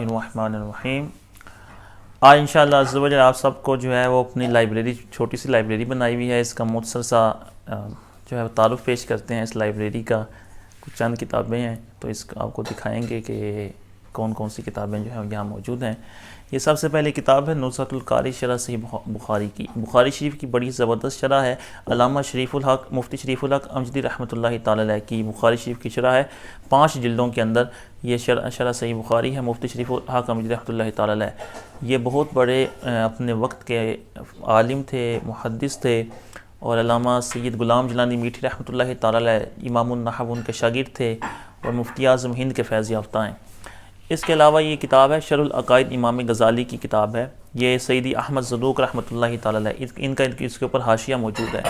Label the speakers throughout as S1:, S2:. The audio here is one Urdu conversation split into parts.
S1: الرحمن الرحیم۔ آج انشاءاللہ عز و جل آپ سب کو جو ہے وہ اپنی لائبریری، چھوٹی سی لائبریری بنائی ہوئی ہے، اس کا مختصر سا جو ہے تعارف پیش کرتے ہیں اس لائبریری کا۔ کچھ چند کتابیں ہیں تو اس کو آپ کو دکھائیں گے کہ کون کون سی کتابیں جو ہیں یہاں موجود ہیں۔ یہ سب سے پہلے کتاب ہے نصرۃ القاری شرح صحیح بخاری کی۔ بخاری شریف کی بڑی زبردست شرح ہے، علامہ شریف الحق مفتی شریف الحق امجدی رحمۃ اللہ تعالی علیہ کی بخاری شریف کی شرح ہے، 5 جلدوں کے اندر یہ شرح صحیح بخاری ہے، مفتی شریف الحق امجدی رحمۃ اللہ تعالی علیہ۔ یہ بہت بڑے اپنے وقت کے عالم تھے، محدث تھے، اور علامہ سید غلام جیلانی میٹھی رحمۃ اللہ تعالی علیہ امام النحو ان کے شاگرد تھے اور مفتی اعظم ہند کے فیض یافتہ ہیں۔ اس کے علاوہ یہ کتاب ہے شرح العقائد امام غزالی کی کتاب ہے، یہ سیدی احمد زروق رحمۃ اللہ تعالی علیہ ان کا اس کے اوپر حاشیہ موجود ہے۔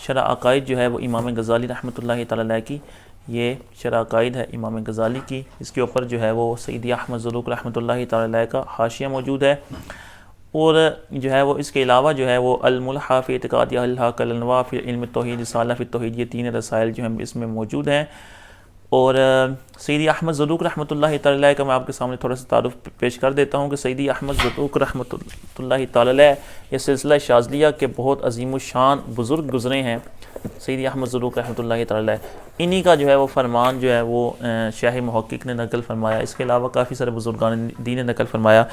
S1: شرح عقائد جو ہے وہ امام غزالی رحمۃ اللہ تعالی علیہ کی، یہ شرح عقائد ہے امام غزالی کی، اس کے اوپر جو ہے وہ سیدی احمد زروق رحمۃ اللہ تعالی علیہ کا حاشیہ موجود ہے۔ اور جو ہے وہ اس کے علاوہ جو ہے وہ الملحہ فی اعتقاد اہل الحق، الانواع فی علم التوحید، رسالہ فی التوحید، یہ 3 رسائل جو ہیں اس میں موجود ہیں۔ اور سیدی احمد زروق رحمۃ اللہ تعالی علیہ کا میں آپ کے سامنے تھوڑا سا تعارف پیش کر دیتا ہوں کہ سیدی احمد زروق رحمۃ اللہ تعالی علیہ یہ سلسلہ شاذلیہ کے بہت عظیم الشان بزرگ گزرے ہیں۔ سیدی احمد زروق رحمۃ اللہ تعالی علیہ انہی کا جو ہے وہ فرمان جو ہے وہ شیخ محقق نے نقل فرمایا۔ اس کے علاوہ کافی سارے بزرگان دین نے نقل فرمایا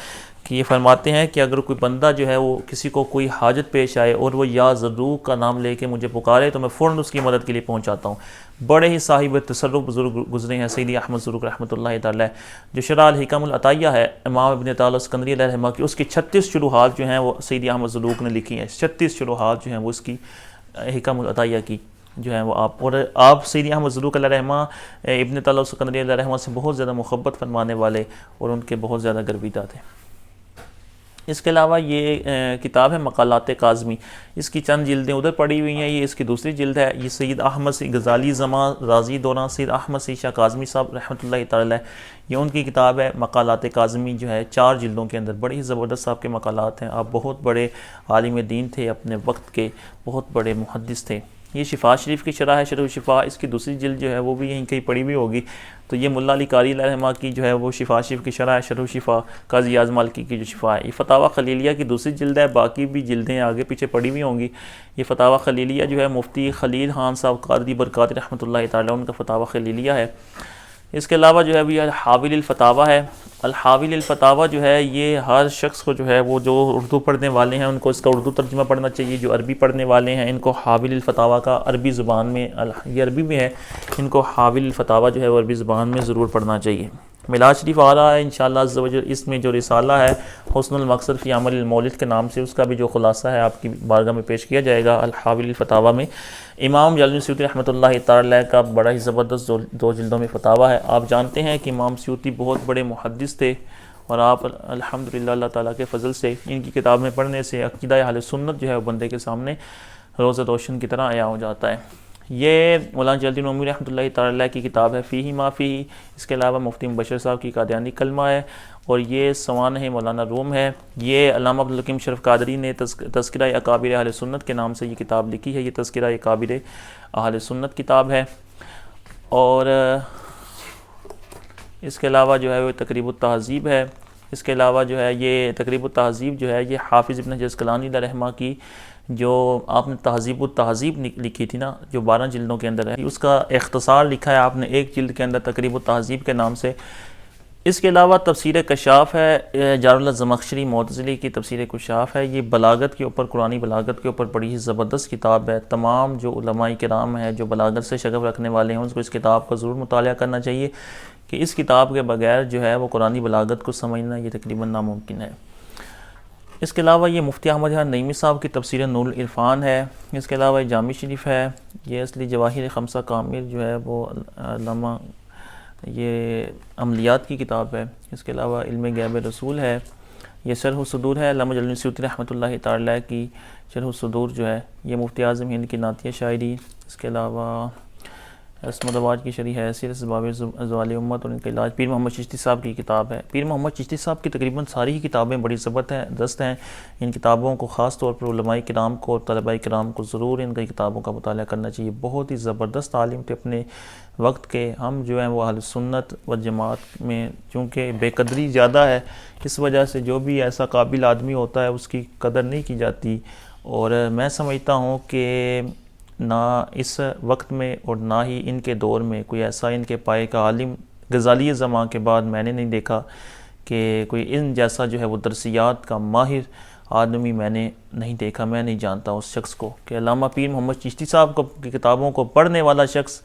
S1: کہ یہ فرماتے ہیں کہ اگر کوئی بندہ جو ہے وہ کسی کو کوئی حاجت پیش آئے اور وہ یا زروق کا نام لے کے مجھے پکارے تو میں فوراً اس کی مدد کے لیے پہنچ جاتا ہوں۔ بڑے ہی صاحب تصرف بزرگ گزرے ہیں سیدی احمد زروق رحمۃ اللہ تعالی علیہ۔ جو شرح الحکم العطیہ ہے امام ابن تعالیٰ اسکندری علیہ رحمہ کی، اس کی 36 شروحات جو ہیں وہ سیدی احمد زروق نے لکھی ہیں۔ 36 شروحات جو ہیں وہ اس کی حکم العطیہ کی جو ہیں وہ آپ سیدی احمد زروق علیہ رحمہ ابن تعالیٰ اسکندری علیہ رحمہ سے بہت زیادہ محبت فرمانے والے اور ان کے بہت زیادہ گرویدہ تھے۔ اس کے علاوہ یہ کتاب ہے مقالات کاظمی، اس کی چند جلدیں ادھر پڑی ہوئی ہیں، یہ اس کی دوسری جلد ہے۔ یہ سید احمد سی غزالی زماں رازی دوران سید احمد سی شاہ کاظمی صاحب رحمۃ اللہ تعالی علیہ، یہ ان کی کتاب ہے مقالات کاظمی جو ہے 4 جلدوں کے اندر، بڑی زبردست صاحب کے مقالات ہیں۔ آپ بہت بڑے عالم دین تھے، اپنے وقت کے بہت بڑے محدث تھے۔ یہ شفا شریف کی شرح ہے شرح الشفا، اس کی دوسری جلد جو ہے وہ بھی یہیں کہیں پڑی ہوئی ہوگی۔ تو یہ ملا علی قاری علیہ رحمہ کی جو ہے وہ شفا شریف کی شرح ہے شرح الشفا، قاضی اعظم مالکی کی جو شفا ہے۔ یہ فتاوی خلیلیہ کی دوسری جلد ہے، باقی بھی جلدیں آگے پیچھے پڑی ہوئی ہوں گی۔ یہ فتاوی خلیلیہ جو ہے مفتی خلیل خان صاحب قادری برکاتی رحمۃ اللہ تعالی ان کا فتاوی خلیلیہ ہے۔ اس کے علاوہ جو ہے بھی الحاوی للفتاوی ہے۔ الحاوی للفتاوی جو ہے یہ ہر شخص کو جو ہے وہ جو اردو پڑھنے والے ہیں ان کو اس کا اردو ترجمہ پڑھنا چاہیے، جو عربی پڑھنے والے ہیں ان کو حاوی للفتاوی کا عربی زبان میں، یہ عربی میں ہے، ان کو حاوی للفتاوی جو ہے وہ عربی زبان میں ضرور پڑھنا چاہیے۔ میلاد شریف آ رہا ہے انشاءاللہ عز و جل، اس میں جو رسالہ ہے حسن المقصد فی عمل المولد کے نام سے، اس کا بھی جو خلاصہ ہے آپ کی بارگاہ میں پیش کیا جائے گا الحاوی للفتاوی میں۔ امام جلالی سیوطی رحمۃ اللہ تعالی علیہ کا بڑا ہی زبردست 2 جلدوں میں فتاوی ہے۔ آپ جانتے ہیں کہ امام سیوطی بہت بڑے محدث تھے اور آپ الحمدللہ اللہ تعالیٰ کے فضل سے ان کی کتابیں پڑھنے سے عقیدہ اہل سنت جو ہے وہ بندے کے سامنے روز روشن کی طرح عیاں ہو جاتا ہے۔ یہ مولانا جلال الدین رومی رحمۃ اللہ تعالی علیہ کی کتاب ہے فیہ ما فیہ۔ اس کے علاوہ مفتی مبشر صاحب کی قادیانی کلمہ ہے، اور یہ سوانح مولانا روم ہے۔ یہ علامہ عبدالحکیم شرف قادری نے تذکرہ اکابر اہل سنت کے نام سے یہ کتاب لکھی ہے۔ یہ تذکرہ اکابر اہل سنت کتاب ہے۔ اور اس کے علاوہ جو ہے وہ تقریب التہذیب ہے۔ اس کے علاوہ جو ہے یہ تقریب التہذیب جو ہے یہ حافظ ابن حجر عسقلانی علیہ رحمہ کی جو آپ نے تہذیب التہذیب لکھی تھی نا، جو 12 جلدوں کے اندر ہے، اس کا اختصار لکھا ہے آپ نے 1 جلد کے اندر تقریب التہذیب کے نام سے۔ اس کے علاوہ تفسیر کشاف ہے، جار اللہ زمخشری معتزلی کی تفسیر کشاف ہے۔ یہ بلاغت کے اوپر، قرآنی بلاغت کے اوپر بڑی ہی زبردست کتاب ہے۔ تمام جو علماء کرام ہیں جو بلاغت سے شغف رکھنے والے ہیں ان کو اس کتاب کا ضرور مطالعہ کرنا چاہیے، کہ اس کتاب کے بغیر جو ہے وہ قرآنی بلاغت کو سمجھنا یہ تقریباً ناممکن ہے۔ اس کے علاوہ یہ مفتی احمد خان نعیمی صاحب کی تفسیر نور العرفان ہے۔ اس کے علاوہ یہ جامع شریف ہے۔ یہ اصلی جواہر خمسہ کامل جو ہے وہ علامہ یہ عملیات کی کتاب ہے۔ اس کے علاوہ علم غیب رسول ہے۔ یہ شرح الصدور ہے علامہ جلالی سیوطی رحمۃ اللہ تعالی علیہ کی شرح الصدور جو ہے۔ یہ مفتی اعظم ہند کی نعتیہ شاعری۔ اس کے علاوہ عصمت آباد کی شرح حیثیت اسباب زوال امت اور ان کا علاج پیر محمد چشتی صاحب کی کتاب ہے۔ پیر محمد چشتی صاحب کی تقریباً ساری ہی کتابیں بڑی زبردست ہیں۔ ان کتابوں کو خاص طور پر علماء کرام کو اور طلباء کرام کو ضرور ان کی کتابوں کا مطالعہ کرنا چاہیے۔ بہت ہی زبردست عالم تھے اپنے وقت کے۔ ہم جو ہیں وہ اہل سنت و جماعت میں چونکہ بے قدری زیادہ ہے، اس وجہ سے جو بھی ایسا قابل آدمی ہوتا ہے اس کی قدر نہیں کی جاتی، اور میں سمجھتا ہوں کہ نہ اس وقت میں اور نہ ہی ان کے دور میں کوئی ایسا ان کے پائے کا عالم غزالی زمان کے بعد میں نے نہیں دیکھا کہ کوئی ان جیسا جو ہے وہ درسیات کا ماہر آدمی میں نے نہیں دیکھا۔ میں نہیں جانتا اس شخص کو کہ علامہ پیر محمد چشتی صاحب کی کتابوں کو پڑھنے والا شخص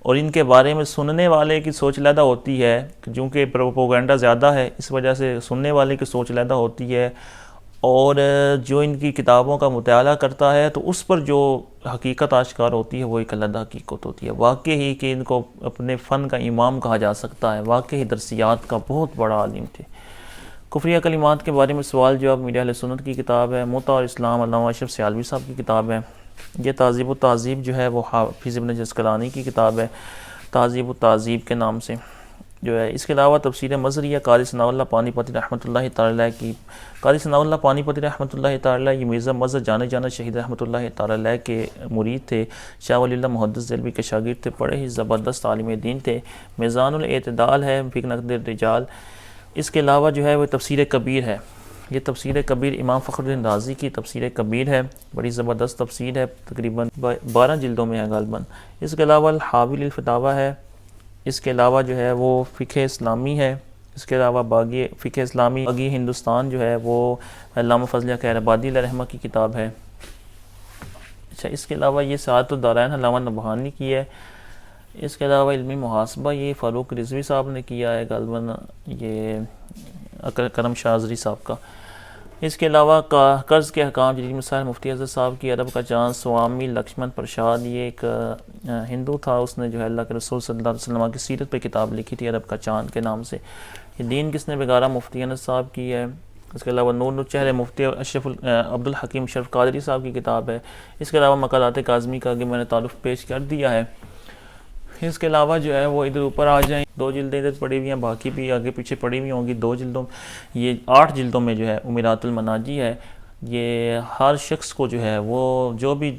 S1: اور ان کے بارے میں سننے والے کی سوچ علیحدہ ہوتی ہے، چونکہ پروپیگنڈا زیادہ ہے اس وجہ سے سننے والے کی سوچ علیحدہ ہوتی ہے، اور جو ان کی کتابوں کا مطالعہ کرتا ہے تو اس پر جو حقیقت آشکار ہوتی ہے وہ ایک علیحدہ حقیقت ہوتی ہے۔ واقعی کہ ان کو اپنے فن کا امام کہا جا سکتا ہے، واقعی درسیات کا بہت بڑا عالم تھے۔ کفریہ کلمات کے بارے میں سوال جواب میڈیا اہل سنت کی کتاب ہے۔ موطا اور اسلام علامہ اشرف سیالوی صاحب کی کتاب ہے۔ یہ تہذیب و تہذیب جو ہے وہ حافظ ابن جسقلانی کی کتاب ہے، تہذیب و تہذیب کے نام سے جو ہے۔ اس کے علاوہ تفسیر مظہریہ قاری ثناء اللہ پانی پتی رحمۃ اللہ تعالی کی، قاری ثناء اللہ پانی پتی رحمۃ اللہ تعالی یہ مرزا مظہر جانے جانا شہید رحمۃ اللہ تعالی کے مرید تھے، شاہ ولی اللہ محدث دہلوی کے شاگرد تھے، بڑے ہی زبردست عالم دین تھے۔ میزان الاعتدال ہے فی نقد الرجال۔ اس کے علاوہ جو ہے وہ تفسیر کبیر ہے۔ یہ تفسیر کبیر امام فخر الدین رازی کی تفسیر کبیر ہے، بڑی زبردست تفسیر ہے، تقریباً 12 جلدوں میں ہے غالباً۔ اس کے علاوہ الحاوی للفتاوی ہے۔ اس کے علاوہ جو ہے وہ فقہ اسلامی ہے۔ اس کے علاوہ باغی فقہ اسلامی باغی ہندوستان جو ہے وہ علامہ فضل خیر آبادی علیہ رحمہ کی کتاب ہے۔ اچھا، اس کے علاوہ یہ سعادت الدارین علامہ نبہانی کی ہے۔ اس کے علاوہ علمی محاسبہ یہ فاروق رضوی صاحب نے کیا ہے غالباً، یہ کرم شاہ ازری صاحب کا۔ اس کے علاوہ قرض کے حکام جدید مسائل مفتی اظہر صاحب کی، عرب کا چاند سوامی لکشمن پرشاد، یہ ایک ہندو تھا، اس نے جو ہے اللہ کے رسول صلی اللہ علیہ وسلم کی سیرت پہ کتاب لکھی تھی عرب کا چاند کے نام سے۔ یہ دین کس نے بگاڑا مفتی انس صاحب کی ہے۔ اس کے علاوہ نور چہرے مفتی اشرف عبد الحکیم شرف قادری صاحب کی کتاب ہے۔ اس کے علاوہ مقالات کاظمی کا آگے میں نے تعارف پیش کر دیا ہے۔ اس کے علاوہ جو ہے وہ ادھر اوپر آ جائیں، 2 جلدیں ادھر پڑی ہوئی ہیں، باقی بھی آگے پیچھے پڑی ہوئی ہوں گی 2 جلدوں، یہ 8 جلدوں میں جو ہے امرات المناجی ہے۔ یہ ہر شخص کو جو ہے وہ جو بھی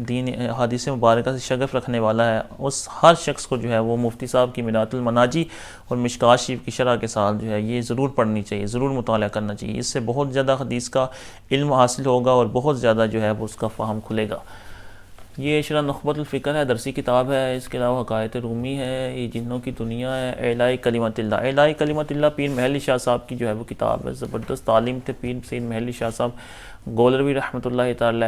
S1: دین حدیث مبارکہ سے شغف رکھنے والا ہے، اس ہر شخص کو جو ہے وہ مفتی صاحب کی امرات المناجی اور مشکوٰۃ شریف کی شرح کے ساتھ جو ہے یہ ضرور پڑھنی چاہیے، ضرور مطالعہ کرنا چاہیے۔ اس سے بہت زیادہ حدیث کا علم حاصل ہوگا اور بہت زیادہ جو ہے وہ اس کا فہم کھلے گا۔ یہ شرح نخبۃ الفکر ہے، درسی کتاب ہے۔ اس کے علاوہ حکایت رومی ہے، یہ جنوں کی دنیا ہے، اعلاء کلمت اللہ، اعلاء کلمت اللہ پیر محلی شاہ صاحب کی جو ہے وہ کتاب ہے، زبردست عالم تھے پیر سید محلی شاہ صاحب گولروی رحمۃ اللہ تعالی۔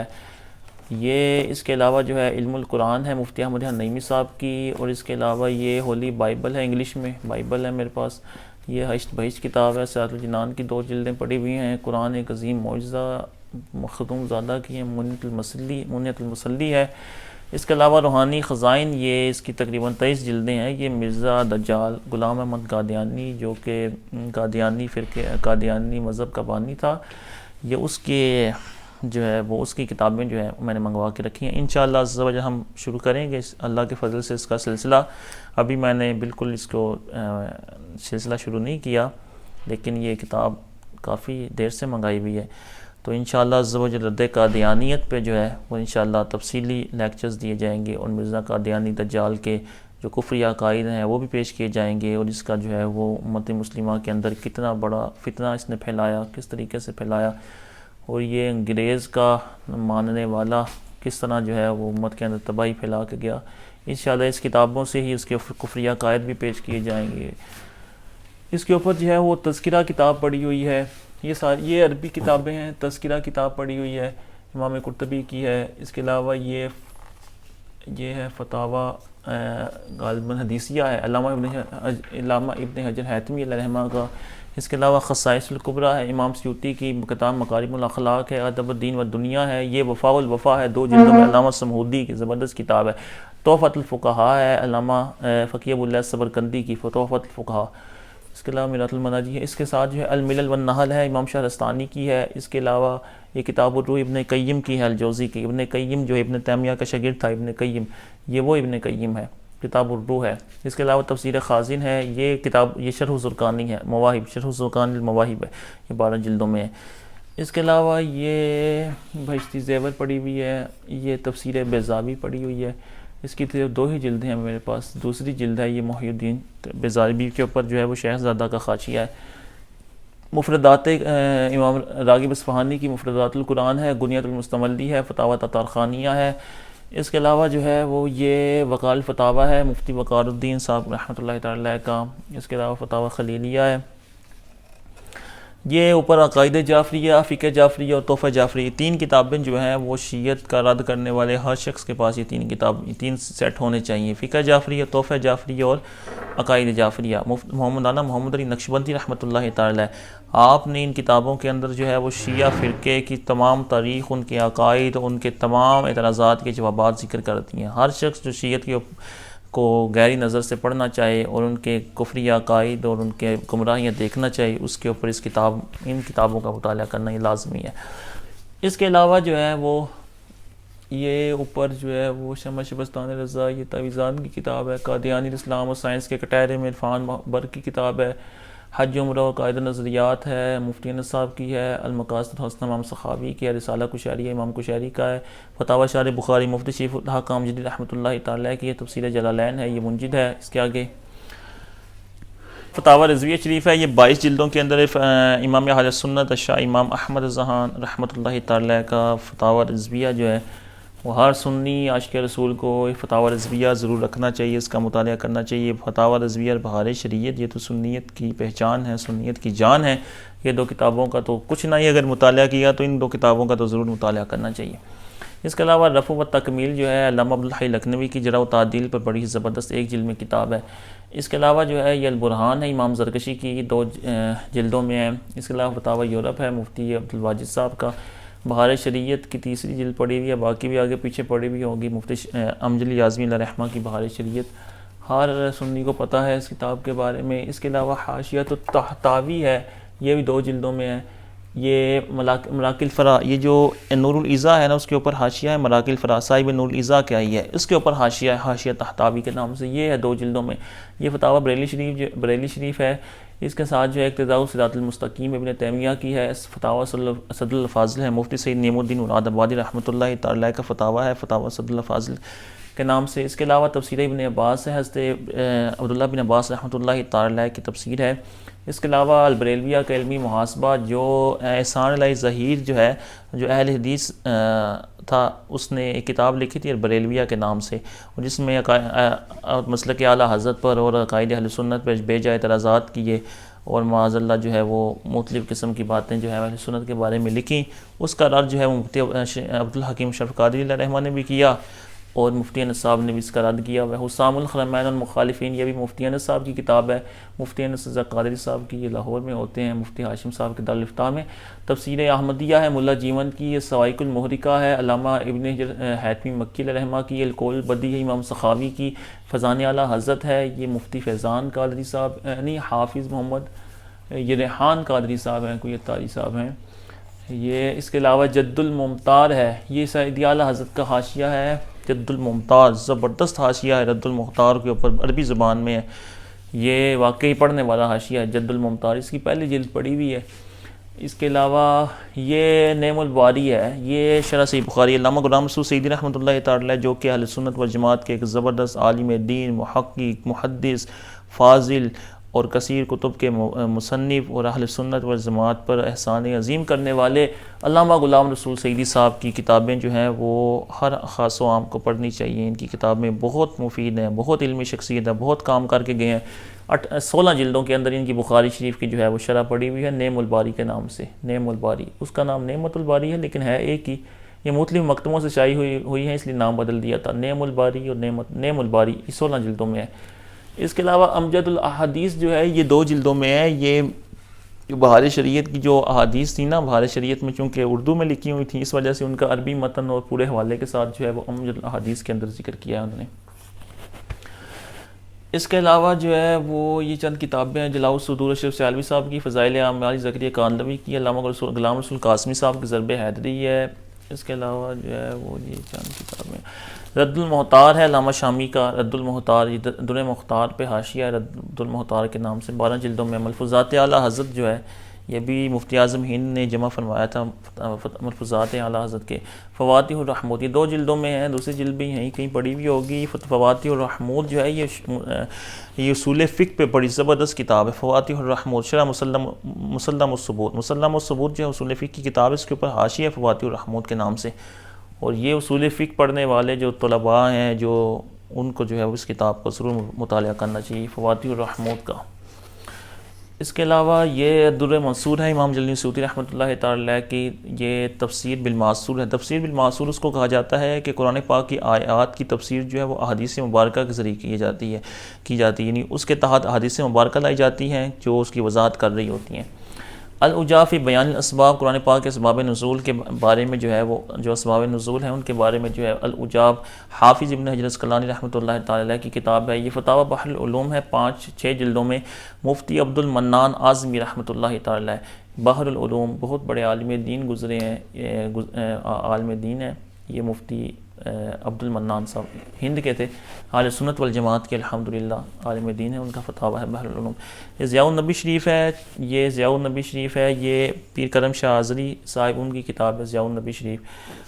S1: یہ اس کے علاوہ جو ہے علم القرآن ہے مفتی احمد نعیمی صاحب کی، اور اس کے علاوہ یہ ہولی بائبل ہے، انگلش میں بائبل ہے میرے پاس۔ یہ ہشت بہشت کتاب ہے، سیرۃ الجنان کی 2 جلدیں پڑھی ہوئی ہیں۔ قرآن ایک عظیم معجزہ مخدوم زادہ کی ہے، منیت المسلی ہے۔ اس کے علاوہ روحانی خزائن، یہ اس کی تقریباً 23 جلدیں ہیں۔ یہ مرزا دجال غلام احمد قادیانی جو کہ قادیانی فرقے قادیانی مذہب کا بانی تھا، یہ اس کے جو ہے وہ اس کی کتابیں جو ہے میں نے منگوا کے رکھی ہیں۔ انشاءاللہ عز و جل ہم شروع کریں گے اللہ کے فضل سے اس کا سلسلہ۔ ابھی میں نے بالکل اس کو سلسلہ شروع نہیں کیا، لیکن یہ کتاب کافی دیر سے منگائی ہوئی ہے، تو انشاءاللہ عز و جل رد قادیانیت پہ جو ہے وہ انشاءاللہ تفصیلی لیکچرز دیے جائیں گے، اور مرزا قادیانی دجال کے جو کفری عقائد ہیں وہ بھی پیش کیے جائیں گے، اور اس کا جو ہے وہ امت مسلمہ کے اندر کتنا بڑا فتنہ اس نے پھیلایا، کس طریقے سے پھیلایا، اور یہ انگریز کا ماننے والا کس طرح جو ہے وہ امت کے اندر تباہی پھیلا کے گیا۔ انشاءاللہ اس کتابوں سے ہی اس کے کفری عقائد بھی پیش کیے جائیں گے۔ اس کے اوپر جو ہے وہ تذکرہ کتاب پڑھی ہوئی ہے، یہ عربی کتابیں ہیں۔ تذکرہ کتاب پڑھی ہوئی ہے، امام قرطبی کی ہے۔ اس کے علاوہ یہ ہے فتاوی غالباً حدیثیہ ہے، علامہ ابن حجر حیتمی علیہ رحمہ کا۔ اس کے علاوہ خصائص الکبریٰ ہے، امام سیوطی کی کتاب مکارم الاخلاق ہے۔ ادب الدین و دنیا ہے، یہ وفاء الوفا ہے، 2 جلدوں میں، علامہ سمہودی کی زبردست کتاب ہے۔ تحفۃ الفقہاء ہے، علامہ فقیہ ابو اللیث صبرقندی کی تحفۃ الفقہاء۔ اس کے علاوہ میرات المناجی ہے، اس کے ساتھ جو ہے الملل والنحل ہے امام شہرستانی کی ہے، اس کے علاوہ یہ کتاب الروح ابن قیم کی ہے، الجوزی کی۔ ابن قیم جو ابن تیمیہ کا شاگرد تھا، ابن قیم، یہ وہ ابن قیم ہے، کتاب الروح ہے۔ اس کے علاوہ تفسیر خازن ہے، یہ کتاب یہ شرح زرقانی ہے، مواہب، شرح زرقان المواہب ہے، یہ 12 جلدوں میں ہے۔ اس کے علاوہ یہ بہشتی زیور پڑھی ہوئی ہے، یہ تفسیر بیضاوی پڑھی ہوئی ہے، اس کی 2 ہی جلدیں ہیں میرے پاس، دوسری جلد ہے یہ محی الدین بیضاوی کے اوپر جو ہے وہ شیخزادہ کا خاشیہ ہے۔ مفردات امام راغب اصفہانی کی مفردات القرآن ہے، گنیت المستملی ہے، فتاوی تطارخانیہ ہے۔ اس کے علاوہ جو ہے وہ یہ وقال فتاوی ہے، مفتی وقار الدین صاحب رحمۃ اللہ تعالی کا۔ اس کے علاوہ فتاوی خلیلیہ ہے۔ یہ اوپر عقائد جعفریہ، فقہ جعفریہ اور تحفہ جعفریہ، 3 کتابیں جو ہیں وہ شیعت کا رد کرنے والے ہر شخص کے پاس یہ 3 سیٹ ہونے چاہیے، فقہ جعفریہ، تحفہ جعفریہ اور عقائد جعفریہ۔ مولانا محمد علی نقشبندی رحمۃ اللہ تعالی، آپ نے ان کتابوں کے اندر جو ہے وہ شیعہ فرقے کی تمام تاریخ، ان کے عقائد، ان کے تمام اعتراضات کے جوابات ذکر کر دیے ہیں۔ ہر شخص جو شیعت کو گہری نظر سے پڑھنا چاہے اور ان کے کفری عقائد اور ان کے گمراہیاں دیکھنا چاہیے، اس کے اوپر ان کتابوں کا مطالعہ کرنا یہ لازمی ہے۔ اس کے علاوہ جو ہے وہ یہ اوپر جو ہے وہ شمع شبستان رضا، یہ تعویذات کی کتاب ہے، قادیانی اسلام اور سائنس کے کٹہرے میں عرفان بر کی کتاب ہے، حج عمرہ و قاعدہ نظریات ہے، مفتی انس صاحب کی ہے، المقاصد الحسنہ امام سخاوی کی ہے، رسالہ کشیریہ امام کشیری کا ہے، فتاوی شارح بخاری مفتی شریف الحق امجدی رحمۃ اللہ تعالی کی ہے، تفسیر جلالین ہے، یہ منجد ہے۔ اس کے آگے فتاوی رضویہ شریف ہے، یہ 22 جلدوں کے اندر امام اہل سنت شاہ امام احمد ذہان رحمۃ اللہ تعالی کا فتاوی رضویہ جو ہے وہ ہر سنی عاشق رسول کو فتاوی رضویہ ضرور رکھنا چاہیے، اس کا مطالعہ کرنا چاہیے۔ فتاوی رضویہ اور بہار شریعت، یہ تو سنیت کی پہچان ہے، سنیت کی جان ہے۔ یہ 2 کتابوں کا تو کچھ نہیں، اگر مطالعہ کیا تو ان 2 کتابوں کا تو ضرور مطالعہ کرنا چاہیے۔ اس کے علاوہ رفع و تکمیل جو ہے علامہ عبدالحی لکھنوی کی جرح و تعدیل پر بڑی زبردست 1 جلد میں کتاب ہے۔ اس کے علاوہ جو ہے یہ البرہان ہے امام زرکشی کی، 2 جلدوں میں ہے۔ اس کے علاوہ فتاوی یورپ ہے مفتی عبدالواجد صاحب کا، بہار شریعت کی 3ری جلد پڑھی ہوئی ہے، باقی بھی آگے پیچھے پڑھی ہوئی ہوگی، مفتی امجد اعظمی علیہ رحمہ کی بہار شریعت، ہر سنی کو پتہ ہے اس کتاب کے بارے میں۔ اس کے علاوہ حاشیۃ الطحطاوی ہے، یہ بھی 2 جلدوں میں ہے۔ یہ مراقی الفرا، یہ جو نور الایضاح ہے نا، اس کے اوپر حاشیہ ہے مراقی الفرا، صاحب نور الایضاح کیا ہی ہے، اس کے اوپر حاشیہ ہے، حاشیہ طحطاوی کے نام سے، یہ ہے 2 جلدوں میں۔ یہ فتاوی بریلی شریف ہے، اس کے ساتھ جو ہے اقتداء الصراط المستقیم ابن تیمیہ کی ہے، فتاوی صدر الفاضل ہے، مفتی سید نعیم الدین مراد آبادی رحمۃ اللہ تعالی کا فتاوی ہے، فتاوی صدر الفاضل کے نام سے۔ اس کے علاوہ تفسیر ابن عباس ہے، حضرت عبداللہ بن عباس رحمۃ اللہ تعالی کی تفسیر ہے۔ اس کے علاوہ البریلویہ کا علمی محاسبہ، جو احسان علیہ ظہیر جو ہے، جو اہل حدیث تھا، اس نے ایک کتاب لکھی تھی البریلویہ کے نام سے، جس میں مسلک اعلیٰ حضرت پر اور عقائد اہل سنت پر بے جا اعتراضات کیے اور معاذ اللہ جو ہے وہ مختلف قسم کی باتیں جو ہے اہل سنت کے بارے میں لکھیں۔ اس کا رد جو ہے مفتی عبدالحکیم اشرف قادری علیہ رحمہ نے بھی کیا اور مفتی انس صاحب نے بھی اس کا رد کیا ہے۔ حسام الحرمین المخالفین، یہ بھی مفتی انس صاحب کی کتاب ہے، مفتی انس رضا قادری صاحب کی، یہ لاہور میں ہوتے ہیں، مفتی ہاشم صاحب کے دارالافتاء میں۔ تفسیر احمدیہ ہے ملا جیون کی، یہ سوائق المحرقہ ہے علامہ ابن حیثمی مکی علیہ رحمہ کی، القول البدیع ہے امام سخاوی کی، فیضان اعلیٰ حضرت ہے، یہ مفتی فیضان قادری صاحب یعنی حافظ محمد یہ ریحان قادری صاحب ہیں، کوئی اتاری صاحب ہیں یہ۔ اس کے علاوہ جد الممتار ہے، یہ سعدی اعلیٰ حضرت کا حاشیہ ہے، جد الممتار زبردست حاشیہ ہے رد المختار کے اوپر، عربی زبان میں ہے، یہ واقعی پڑھنے والا حاشیہ ہے جد الممتار، اس کی پہلی جلد پڑھی ہوئی ہے۔ اس کے علاوہ یہ نعم الباری ہے، یہ شرح صحیح بخاری، علامہ غلام رسول سعیدی رحمۃ اللہ تعالی جو کہ اہل سنت والجماعت کے ایک زبردست عالم دین، محقق، محدث، فاضل اور کثیر کتب کے مصنف اور اہل سنت والجماعت پر احسان عظیم کرنے والے علامہ غلام رسول سعیدی صاحب کی کتابیں جو ہیں وہ ہر خاص و عام کو پڑھنی چاہیے۔ ان کی کتابیں بہت مفید ہیں، بہت علمی شخصیت ہے، بہت کام کر کے گئے ہیں۔ 16 جلدوں کے اندر ان کی بخاری شریف کی جو ہے وہ شرح پڑھی ہوئی ہے نعم الباری کے نام سے، نعم الباری، اس کا نام نعمت الباری ہے لیکن ہے ایک ہی، یہ مختلف مکتبوں سے شائع ہوئی ہیں اس لیے نام بدل دیا تھا، نعم الباری اور نعم الباری، یہ 16 جلدوں میں ہے۔ اس کے علاوہ امجد الاحادیث جو ہے یہ 2 جلدوں میں ہے، یہ بہار شریعت کی جو احادیث تھی نا، بہار شریعت میں چونکہ اردو میں لکھی ہوئی تھی اس وجہ سے ان کا عربی متن اور پورے حوالے کے ساتھ جو ہے وہ امجد الاحادیث کے اندر ذکر کیا ہے انہوں نے۔ اس کے علاوہ جو ہے وہ یہ چند کتابیں ہیں، جلاؤ الصدور اشرف سیالوی صاحب کی، فضائل اعمال زکریا کاندھلوی کی، علامہ غلام رسول قاسمی صاحب کی ضرب حیدری ہے. اس کے علاوہ جو ہے وہ یہ چند کتابیں، رد المحتار ہے علامہ شامی کا، رد المحتار یہ در مختار پہ حاشیہ ہے رد المحتار کے نام سے، 12 جلدوں میں. ملفوظات اعلیٰ حضرت جو ہے یہ بھی مفتی اعظم ہند نے جمع فرمایا تھا، ملفوظات اعلیٰ حضرت کے. فواتح الرحمود یہ 2 جلدوں میں ہیں، دوسری جلد بھی یہیں کہیں پڑھی ہوئی ہوگی. فواتح الرحمود جو ہے یہ اصول فقہ پہ بڑی زبردست کتاب ہے. فواتح الرحمود شرح مسلم الثبوت، مسلم الثبوت جو ہے اصول فقہ کی کتاب ہے، اس کے اوپر حاشیہ ہے فواتح الرحمود کے نام سے. اور یہ اصول فقہ پڑھنے والے جو طلباء ہیں جو ان کو جو ہے اس کتاب کو ضرور مطالعہ کرنا چاہیے، فواتح الرحمود کا. اس کے علاوہ یہ در منصور ہے امام جلال الدین سیوطی رحمۃ اللہ تعالی کی، یہ تفسیر بالمعصور ہے. تفسیر بالمعصور اس کو کہا جاتا ہے کہ قرآن پاک کی آیات کی تفسیر جو ہے وہ احادیث مبارکہ کے ذریعے کی جاتی ہے، یعنی اس کے تحت احادیث مبارکہ لائی جاتی ہیں جو اس کی وضاحت کر رہی ہوتی ہیں. العجاء فی بیان الاسباب قرآن پاک کے اسباب نزول کے بارے میں جو ہے وہ جو اسباب نزول ہیں ان کے بارے میں جو ہے العجاء حافظ ابن حجر اسقلانی رحمۃ اللہ تعالی کی کتاب ہے. یہ فتاوی بحر العلوم ہے، 5-6 جلدوں میں. مفتی عبد المنان اعظمی رحمۃ اللہ تعالی بحر العلوم، بہت بڑے عالم دین گزرے ہیں، عالم دین ہیں یہ مفتی عبد المنان صاحب، ہند کے تھے، اہل سنت والجماعت کے الحمدللہ عالم دین ہے. ان کا فتاوی ہے بحر العلوم. یہ ضیاء النبی شریف ہے، یہ پیر کرم شاہ آذری صاحب ان کی کتاب ہے ضیاء النبی شریف.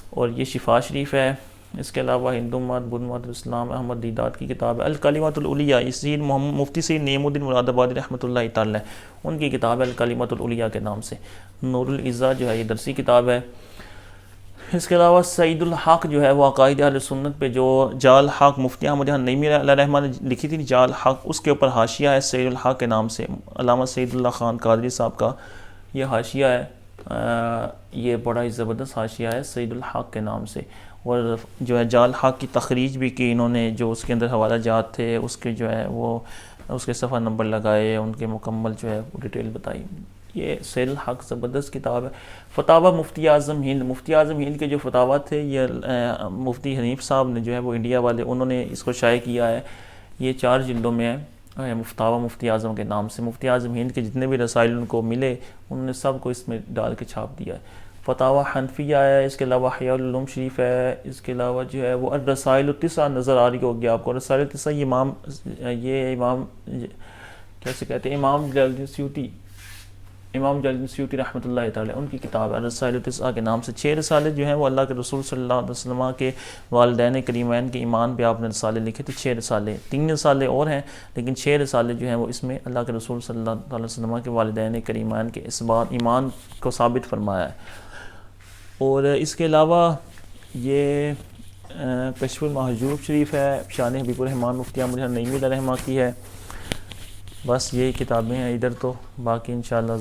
S1: اور یہ شفا شریف ہے. اس کے علاوہ ہندو مت، بدھ مت، اسلام احمد دیدات کی کتاب ہے. الکلمۃ العلیٰ مفتی سید نعیم الدین مراد آبادی رحمۃ اللہ تعالی ان کی کتاب ہے الکلمۃ العلیٰ کے نام سے. نور العزہ جو ہے یہ درسی کتاب ہے. اس کے علاوہ سعید الحق جو ہے وہ عقائد اہل سنت پہ جو جال حق مفتی احمد نعیمی علیہ رحمٰن نے لکھی تھی جال حق، اس کے اوپر حاشیہ ہے سعید الحق کے نام سے، علامہ سعید اللہ خان قادری صاحب کا یہ حاشیہ ہے. یہ بڑا ہی زبردست حاشیہ ہے سعید الحق کے نام سے. اور جو ہے جال حق کی تخریج بھی کی انہوں نے، جو اس کے اندر حوالہ جات تھے اس کے جو ہے وہ اس کے صفحہ نمبر لگائے، ان کے مکمل جو ہے ڈیٹیل بتائی. یہ سعید الحق زبردست کتاب ہے. فتاوی مفتی اعظم ہند کے جو فتاوی تھے یہ مفتی حنیف صاحب نے جو ہے وہ انڈیا والے انہوں نے اس کو شائع کیا ہے. یہ 4 جلدوں میں ہے فتاوی مفتی اعظم کے نام سے. مفتی اعظم ہند کے جتنے بھی رسائل ان کو ملے انہوں نے سب کو اس میں ڈال کے چھاپ دیا ہے. فتاوی حنفیہ ہے. اس کے علاوہ احیاء العلوم شریف ہے. اس کے علاوہ جو ہے وہ الرسائل التسع نظر آ رہی ہوگی آپ کو. رسائل التسع یہ امام کیسے کہتے ہیں امام جلال الدین سیوطی رحمۃ اللہ تعالی ان کی کتاب ہے الرسائل التسع کے نام سے. 6 رسالے جو ہیں وہ اللہ کے رسول صلی اللہ علیہ وسلم کے والدین کریمین کے ایمان پہ آپ نے رسالے لکھے تھے. 6 رسالے، 3 رسالے اور ہیں لیکن 6 رسالے جو ہیں وہ اس میں اللہ کے رسول صلی اللہ علیہ وسلم کے والدین کریمین کے اثبات ایمان کو ثابت فرمایا ہے. اور اس کے علاوہ یہ کشف المحجوب شریف ہے، شان حبیب الرحمان مفتی احمد نعیمی علیہ رحمہ کی ہے. بس یہی کتابیں ہیں ادھر تو، باقی انشاءاللہ